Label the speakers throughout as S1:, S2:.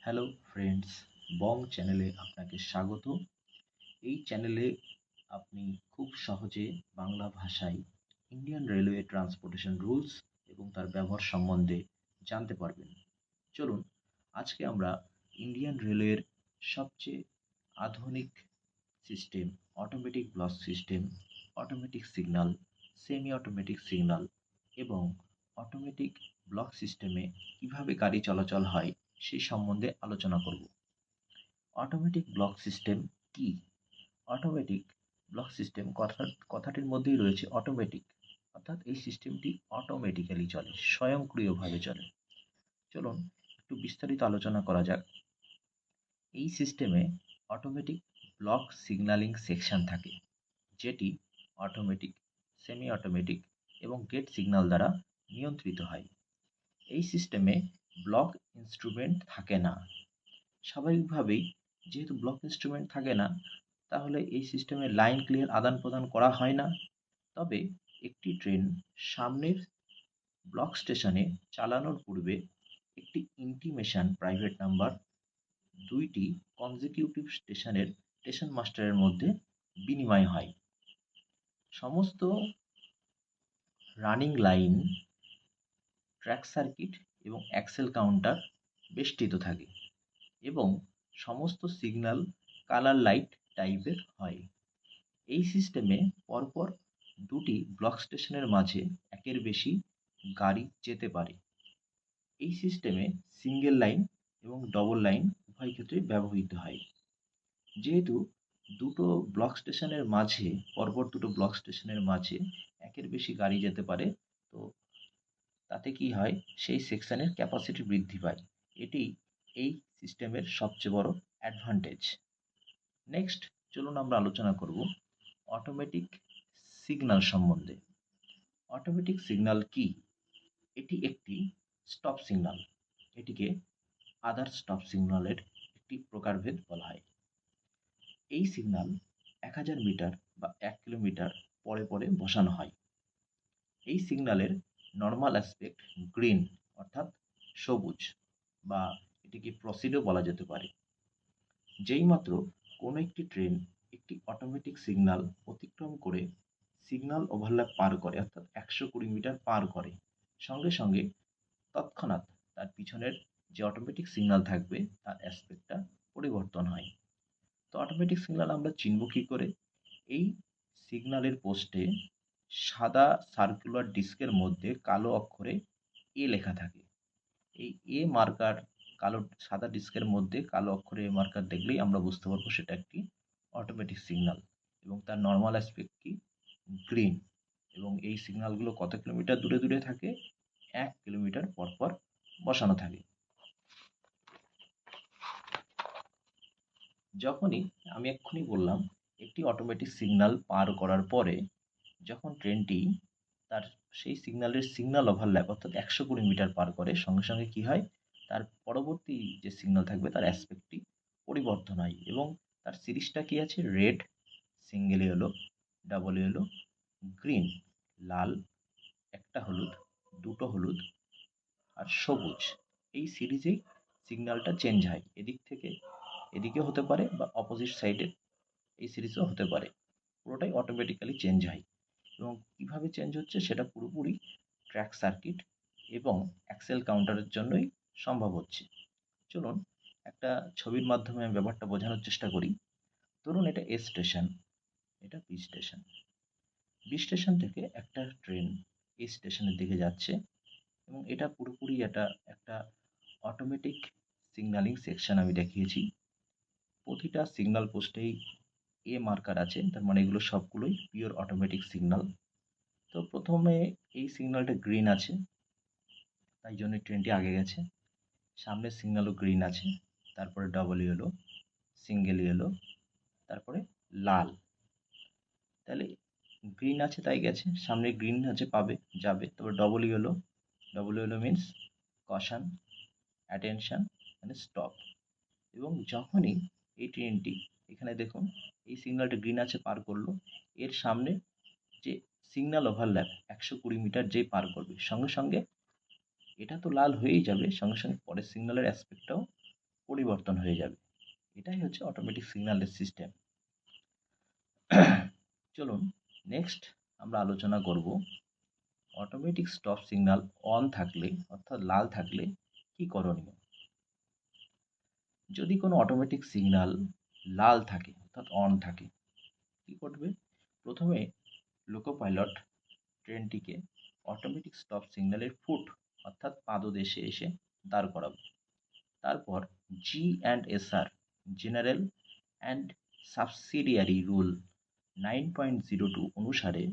S1: Hello friends, বং চ্যানেলে আপনাকে স্বাগত। এই চ্যানেলে আপনি খুব সহজে বাংলা ভাষায় ইন্ডিয়ান রেলওয়ে ট্রান্সপোর্টেশন রুলস এবং তার ব্যবহার সম্বন্ধে জানতে পারবেন। চলুন আজকে আমরা ইন্ডিয়ান রেলওয়ের সবচেয়ে আধুনিক system automatic block system, automatic signal, semi automatic signal এবং অটোমেটিক ব্লক সিস্টেমে কিভাবে গাড়ি চলাচল হয় সেই সম্বন্ধে আলোচনা করব। অটোমেটিক ব্লক সিস্টেম কি? অটোমেটিক ব্লক সিস্টেম কথাটির মধ্যেই রয়েছে অটোমেটিক, অর্থাৎ এই সিস্টেমটি অটোমেটিক্যালি চলে, স্বয়ংক্রিয়ভাবে চলে। চলুন একটু বিস্তারিত আলোচনা করা যাক। এই সিস্টেমে অটোমেটিক ব্লক সিগন্যালিং সেকশন থাকে, যেটি অটোমেটিক, সেমি অটোমেটিক এবং গেট সিগন্যাল দ্বারা নিয়ন্ত্রিত হয়। এই সিস্টেমে ব্লক ইনস্ট্রুমেন্ট থাকে না। স্বাভাবিকভাবেই যেহেতু ব্লক ইনস্ট্রুমেন্ট থাকে না, তাহলে এই সিস্টেমে লাইন ক্লিয়ার আদান প্রদান করা হয় না। তবে একটি ট্রেন সামনের ব্লক স্টেশনে চালানোর পূর্বে একটি ইন্টিমেশন প্রাইভেট নাম্বার দুইটি কনজিকিউটিভ স্টেশন মাস্টারের মধ্যে বিনিময় হয়। সমস্ত রানিং লাইন, ট্র্যাক সার্কিট এবং অ্যাক্সেল কাউন্টার বেষ্টিত থাকে এবং সমস্ত সিগন্যাল কালার লাইট টাইপের হয়। এই সিস্টেমে পরপর দুটি ব্লক স্টেশনের মাঝে একের বেশি গাড়ি যেতে পারে। এই সিস্টেমে সিঙ্গেল লাইন এবং ডবল লাইন উভয় ক্ষেত্রেই ব্যবহৃত হয়। যেহেতু পরপর দুটো ব্লক স্টেশনের মাঝে একের বেশি গাড়ি যেতে পারে, তো তাতে কি হয়, সেই সেকশনের ক্যাপাসিটি বৃদ্ধি পায়। এটি এই সিস্টেমের সবচেয়ে বড় অ্যাডভান্টেজ। নেক্সট চলুন আমরা আলোচনা করব অটোমেটিক সিগন্যাল সম্বন্ধে। অটোমেটিক সিগন্যাল কি? এটি একটি স্টপ সিগন্যাল। এটিকে আদার স্টপ সিগন্যালের একটি প্রকারভেদ বলা হয়। এই সিগন্যাল 1000 মিটার বা 1 কিলোমিটার পরে পরে বসানো হয়। এই সিগন্যালের নর্মাল অ্যাসপেক্ট গ্রিন, অর্থাৎ সবুজ, বা এটিকে প্রসিডও বলা যেতে পারে। যেইমাত্র কোনো একটি ট্রেন একটি অটোমেটিক সিগন্যাল অতিক্রম করে সিগন্যাল ওভারল্যাপ পার করে, অর্থাৎ 120 মিটার পার করে, সঙ্গে সঙ্গে তৎক্ষণাৎ তার পিছনের যে অটোমেটিক সিগন্যাল থাকবে তার অ্যাসপেক্টটা পরিবর্তন হয়। তো অটোমেটিক সিগন্যাল আমরা চিনব কী করে? এই সিগন্যালের পোস্টে সাদা সার্কুলার ডিস্কের মধ্যে কালো অক্ষরে এ লেখা থাকে। এই এ মার্কার, কালো সাদা ডিস্কের মধ্যে কালো অক্ষরে এ মার্কার দেখলেই আমরা বুঝতে পারবো সেটা একটি অটোমেটিক সিগন্যাল এবং তার নর্মাল অ্যাসপেক্ট কি? গ্রিন। এবং এই সিগন্যালগুলো কত কিলোমিটার দূরে দূরে থাকে? 1 কিলোমিটার পর পর বসানো থাকে। যখনই আমি এক্ষুনি বললাম একটি অটোমেটিক সিগন্যাল পার করার পরে যখন ট্রেনটি তার সেই সিগন্যাল ওভারল্যাপ, অর্থাৎ 120 মিটার পার করে, সঙ্গে সঙ্গে কি হয়, তার পরবর্তী যে সিগন্যাল থাকবে তার অ্যাসপেক্টটি পরিবর্তন হয় এবং তার সিরিজটা কি আছে? Red, single yellow, double yellow, green, লাল, একটা হলুদ, দুটো হলুদ আর সবুজ। এই সিরিজেই সিগন্যালটা চেঞ্জ হয়, এদিক থেকে এদিকে হতে পারে বা অপোজিট সাইডে এই সিরিজও হতে পারে। পুরোটাই অটোমেটিক্যালি চেঞ্জ হয় এবং কীভাবে চেঞ্জ হচ্ছে সেটা পুরোপুরি ট্র্যাক সার্কিট এবং অ্যাক্সেল কাউন্টারের জন্যই সম্ভব হচ্ছে। চলুন একটা ছবির মাধ্যমে আমি ব্যাপারটা বোঝানোর চেষ্টা করি। ধরুন এটা এ স্টেশন, এটা বি স্টেশন। বি স্টেশন থেকে একটা ট্রেন এ স্টেশনের দিকে যাচ্ছে এবং এটা পুরোপুরি একটা অটোমেটিক সিগন্যালিং সেকশন আমি দেখিয়েছি। প্রতিটা সিগন্যাল পোস্টেই এ মার্কার আছে, তার মানে এগুলো সবগুলোই পিওর অটোমেটিক সিগন্যাল। তো প্রথমে এই সিগন্যালটা গ্রিন আছে, তাই জন্য ট্রেনটি আগে গেছে। সামনের সিগন্যালও গ্রিন আছে, তারপরে ডাবল ইয়েলো, সিঙ্গেল ইয়েলো, তারপরে লাল। তাহলে গ্রিন আছে তাই গেছে, সামনে গ্রিন আছে পাবে, যাবে। তারপর double yellow means caution, attention, মানে স্টপ। এবং যখনই এই ট্রেনটি, এখানে দেখুন এই সিগন্যালটা গ্রিন আছে পার করলো, এর সামনে যে সিগন্যাল ওভারল্যাপ 120 মিটার যেই পার করবে, সঙ্গে সঙ্গে এটা তো লাল হয়েই যাবে, সঙ্গে সঙ্গে পরের সিগন্যালের অ্যাসপেক্টটাও পরিবর্তন হয়ে যাবে। এটাই হচ্ছে অটোমেটিক সিগন্যালের সিস্টেম। চলুন নেক্সট আমরা আলোচনা করব অটোমেটিক স্টপ সিগন্যাল অন থাকলে অর্থাৎ লাল থাকলে কি করণীয়। যদি কোনো অটোমেটিক সিগন্যাল লাল থাকে অর্থাৎ অন থাকে, কি করবে? প্রথমে লোকো পাইলট ট্রেনটিকে অটোমেটিক স্টপ সিগন্যালের ফুট অর্থাৎ পাদদেশে এসে দাঁড় করাবে। তারপর G&SR general and subsidiary rule 9.02 অনুসারে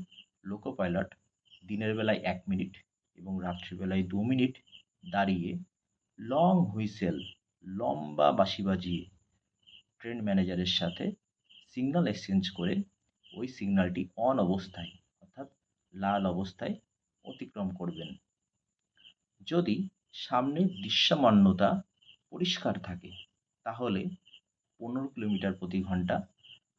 S1: লোকো পাইলট দিনের বেলায় 1 মিনিট এবং রাত্রিবেলায় 2 মিনিট দাঁড়িয়ে লং হুইসেল লম্বা বাঁশি বাজিয়ে ট্রেন ম্যানেজারের সাথে সিগন্যাল এক্সচেঞ্জ করে ওই সিগন্যালটি অন অবস্থায় অর্থাৎ লাল অবস্থায় অতিক্রম করবেন। যদি সামনের দৃশ্যমানতা পরিষ্কার থাকে তাহলে 15 কিলোমিটার প্রতি ঘন্টা,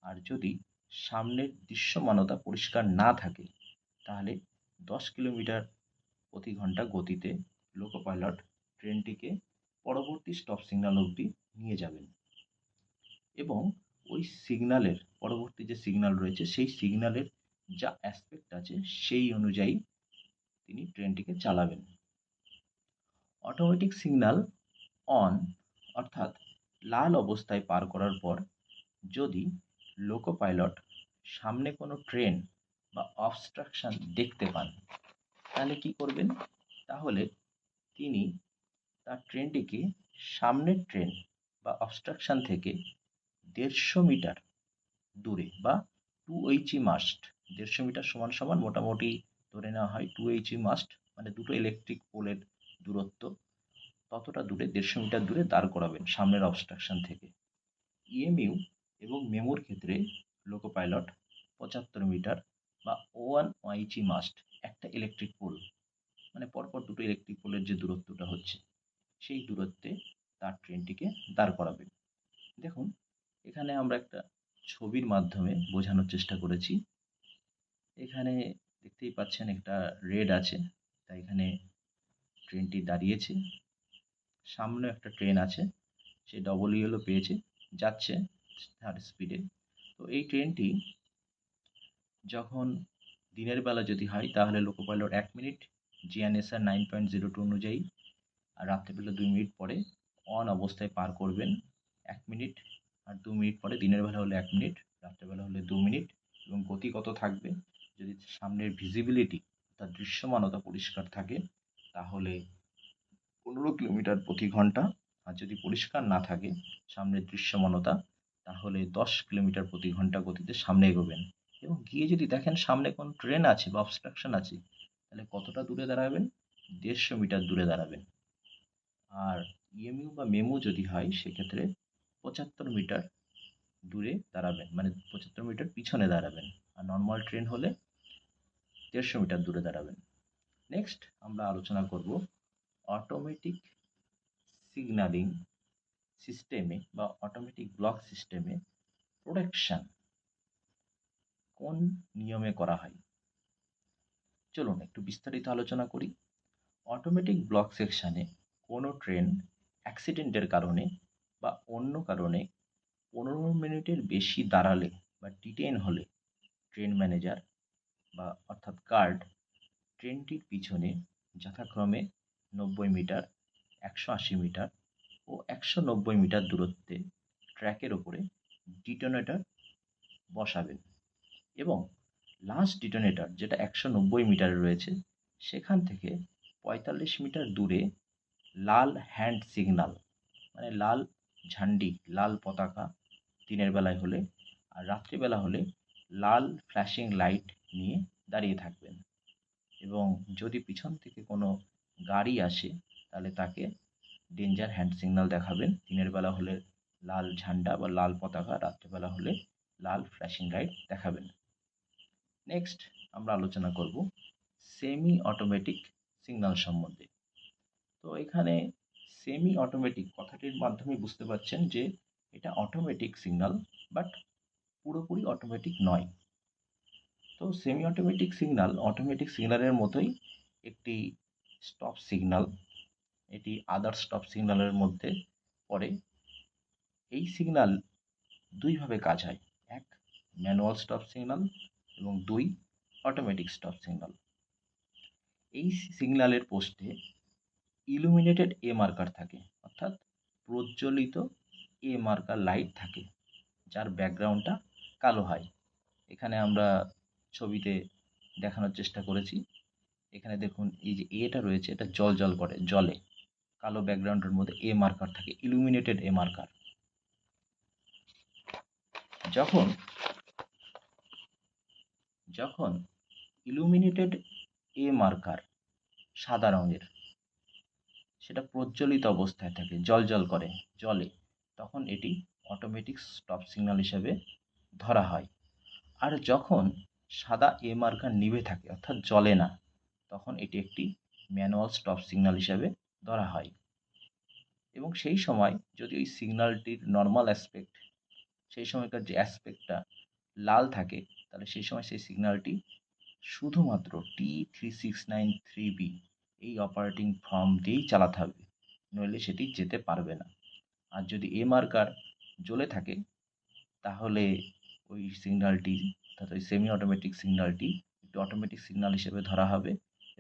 S1: আর যদি সামনের দৃশ্যমানতা পরিষ্কার না থাকে তাহলে 10 কিলোমিটার প্রতি ঘন্টা গতিতে লোকো পাইলট ট্রেনটিকে পরবর্তী স্টপ সিগন্যাল অবধি নিয়ে যাবেন এবং ওই সিগন্যালের পরবর্তী যে সিগন্যাল রয়েছে সেই সিগন্যালের যা অ্যাসপেক্ট আছে সেই অনুযায়ী তিনি ট্রেনটিকে চালাবেন। অটোমেটিক সিগন্যাল অন অর্থাৎ লাল অবস্থায় পার করার পর যদি লোকো পাইলট সামনে কোনো ট্রেন বা অবস্ট্রাকশন দেখতে পান তাহলে কি করবেন? তাহলে তিনি তার ট্রেনটিকে সামনের ট্রেন বা অবস্ট্রাকশন থেকে 150 মিটার দূরে বা 2 মাস্ট, 150 মিটার সমান সমান মোটামুটি ধরে নেওয়া হয় 2 মাস্ট, মানে দুটো ইলেকট্রিক পোলের দূরত্ব, ততটা দূরে 150 মিটার দূরে দাঁড় করাবেন সামনের অবস্ট্রাকশন থেকে। ইএমইউ এবং মেমোর ক্ষেত্রে লোকো পাইলট 75 মিটার বা 1 মাস্ট, একটা ইলেকট্রিক পোল, মানে পরপর দুটো ইলেকট্রিক পোলের যে দূরত্বটা হচ্ছে সেই দূরত্বে তার ট্রেনটিকে দাঁড় করাবেন। দেখুন এখানে আমরা একটা ছবির মাধ্যমে বোঝানোর চেষ্টা করেছি। এখানে দেখতেই পাচ্ছেন একটা রেড আছে, তাই এখানে ট্রেনটি দাঁড়িয়েছে। সামনে একটা ট্রেন আছে, সে ডবল ইয়েলো পেয়েছে, যাচ্ছে তার স্পিডে। তো এই ট্রেনটি যখন দিনের বেলা যদি হয় তাহলে লোকো পাইলট 1 মিনিট GNSR 9.02 অনুযায়ী, আর রাত্রেবেলা 2 মিনিট পরে অন অবস্থায় পার করবেন 1 মিনিট, আর 2 মিনিট পরে দিনের বেলা হলে 1 মিনিট, রাত্রেবেলা হলে 2 মিনিট। এবং গতি কত থাকবে? যদি সামনের ভিজিবিলিটি অর্থাৎ দৃশ্যমানতা পরিষ্কার থাকে তাহলে 15 কিলোমিটার প্রতি ঘন্টা, আর যদি পরিষ্কার না থাকে সামনের দৃশ্যমানতা তাহলে 10 কিলোমিটার প্রতি ঘন্টা গতিতে সামনে এগোবেন। এবং গিয়ে যদি দেখেন সামনে কোনো ট্রেন আছে বা অবস্ট্রাকশন আছে তাহলে কতটা দূরে দাঁড়াবেন? 150 মিটার দূরে দাঁড়াবেন। আর ইএমইউ বা মেমো যদি হয় সেক্ষেত্রে 75 মিটার দূরে দাঁড়াবেন, মানে 75 মিটার পিছনে দাঁড়াবেন। আর নর্মাল ট্রেন হলে 150 মিটার দূরে দাঁড়াবেন। নেক্সট আমরা আলোচনা করব অটোমেটিক সিগন্যালিং সিস্টেমে বা অটোমেটিক ব্লক সিস্টেমে প্রোটেকশন কোন নিয়মে করা হয়। চলুন একটু বিস্তারিত আলোচনা করি। অটোমেটিক ব্লক সেকশনে কোনো ট্রেন অ্যাক্সিডেন্টের কারণে বা অন্য কারণে 15 মিনিটের বেশি দাঁড়ালে বা ডিটেইন হলে ট্রেন ম্যানেজার বা অর্থাৎ গার্ড ট্রেনটির পিছনে যথাক্রমে 90 মিটার, 180 মিটার ও 190 মিটার দূরত্বে ট্র্যাকের ওপরে ডিটোনেটর বসাবেন এবং লাস্ট ডিটোনেটর যেটা 190 মিটারে রয়েছে সেখান থেকে 45 মিটার দূরে লাল হ্যান্ড সিগন্যাল, মানে লাল ঝান্ডি, লাল পতাকা দিনের বেলায় হলে, আর রাত্রিবেলা হলে লাল ফ্ল্যাশিং লাইট নিয়ে দাঁড়িয়ে থাকবেন। এবং যদি পিছন থেকে কোনো গাড়ি আসে তাহলে তাকে ডেঞ্জার হ্যান্ড সিগন্যাল দেখাবেন। দিনের বেলা হলে লাল ঝান্ডা বা লাল পতাকা, রাত্রিবেলা হলে লাল ফ্ল্যাশিং লাইট দেখাবেন। নেক্সট আমরা আলোচনা করব সেমি অটোমেটিক সিগন্যাল সম্বন্ধে। তো এখানে সেমি অটোমেটিক কথাটির মাধ্যমে বুঝতে পারছেন যে এটা অটোমেটিক সিগন্যাল বাট পুরোপুরি অটোমেটিক নয়। তো সেমি অটোমেটিক সিগন্যাল অটোমেটিক সিগন্যালের মতোই একটি স্টপ সিগন্যাল, এটি আদার স্টপ সিগন্যালের মধ্যে পড়ে। এই সিগন্যাল দুইভাবে কাজ হয়, এক ম্যানুয়াল স্টপ সিগন্যাল এবং দুই অটোমেটিক স্টপ সিগন্যাল। এই সিগন্যালের পোস্টে ইলুমিনেটেড এ মার্কার থাকে, অর্থাৎ প্রজ্বলিত এ মার্কার লাইট থাকে, যার ব্যাকগ্রাউন্ডটা কালো হয়। এখানে আমরা ছবিতে দেখানোর চেষ্টা করেছি। এখানে দেখুন এই যে এটা রয়েছে, এটা জল করে, জলে কালো ব্যাকগ্রাউন্ডের মধ্যে এ মার্কার থাকে, ইলুমিনেটেড এ মার্কার। যখন যখন ইলুমিনেটেড এ মার্কার সাদা রঙের, সেটা প্রজ্বলিত অবস্থায় থাকে, জল করে, জলে, তখন এটি অটোমেটিক স্টপ সিগন্যাল হিসেবে ধরা হয়। আর যখন সাদা এ মার্কার নিভে থাকে, অর্থাৎ জ্বলে না, তখন এটি একটি ম্যানুয়াল স্টপ সিগন্যাল হিসেবে ধরা হয়। এবং সেই সময় যদি ওই সিগন্যালটির নর্মাল অ্যাসপেক্ট, সেই সময়কার যে অ্যাসপেক্টটা লাল থাকে, তাহলে সেই সময় সেই সিগন্যালটি শুধুমাত্র T3693B এই অপারেটিং ফর্ম দিয়েই চালাতে হবে, নইলে সেটি যেতে পারবে না। আর যদি এ মার্কার জ্বলে থাকে, তাহলে ওই সিগন্যালটি, অর্থাৎ ওই সেমি অটোমেটিক সিগন্যালটি একটি অটোমেটিক সিগন্যাল হিসেবে ধরা হবে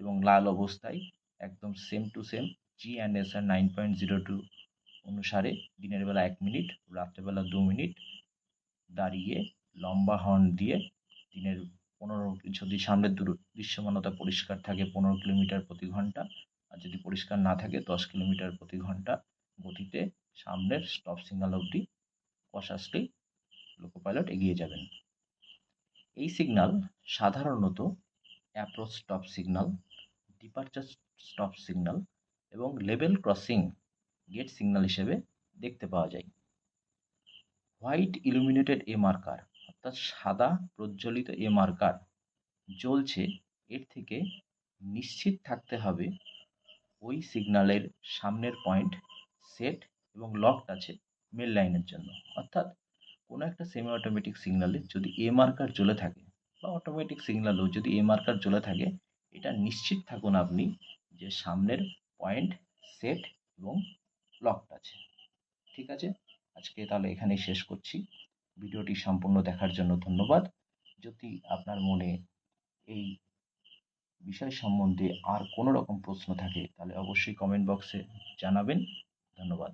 S1: এবং লাল অবস্থায় একদম সেম টু সেম GNSR 9.02 অনুসারে দিনের বেলা 1 মিনিট, রাত্রেবেলা 2 মিনিট দাঁড়িয়ে লম্বা হর্ন দিয়ে দিনের 15, যদি সামনের দৃশ্যমানতা পরিষ্কার থাকে 15 কিলোমিটার প্রতি ঘন্টা, আর যদি পরিষ্কার না থাকে 10 কিলোমিটার প্রতি ঘন্টা গতিতে সামনের স্টপ সিগন্যাল অবধি কশাসলি লোকো পাইলট এগিয়ে যাবেন। এই সিগন্যাল সাধারণত approach stop signal, departure stop signal এবং লেভেল ক্রসিং গেট সিগন্যাল হিসেবে দেখতে পাওয়া যায়। হোয়াইট ইলুমিনেটেড এ মার্কার, অর্থাৎ সাদা প্রজ্বলিত এ মার্কার জ্বলছে, এর থেকে নিশ্চিত থাকতে হবে ওই সিগন্যালের সামনের পয়েন্ট সেট এবং লকড আছে মেল লাইনের জন্য। অর্থাৎ কোনো একটা সেমি অটোমেটিক সিগন্যালে যদি এ মার্কার জ্বলে থাকে, বা অটোমেটিক সিগন্যালেও যদি এ মার্কার জ্বলে থাকে, এটা নিশ্চিত থাকুন আপনি যে সামনের পয়েন্ট সেট এবং লকড আছে। ঠিক আছে, আজকে তাহলে এখানেই শেষ করছি। ভিডিওটি সম্পূর্ণ দেখার জন্য ধন্যবাদ। যদি আপনার মনে এই বিষয় সম্বন্ধে আর কোনো রকম প্রশ্ন থাকে, তাহলে অবশ্যই কমেন্ট বক্সে জানাবেন। ধন্যবাদ।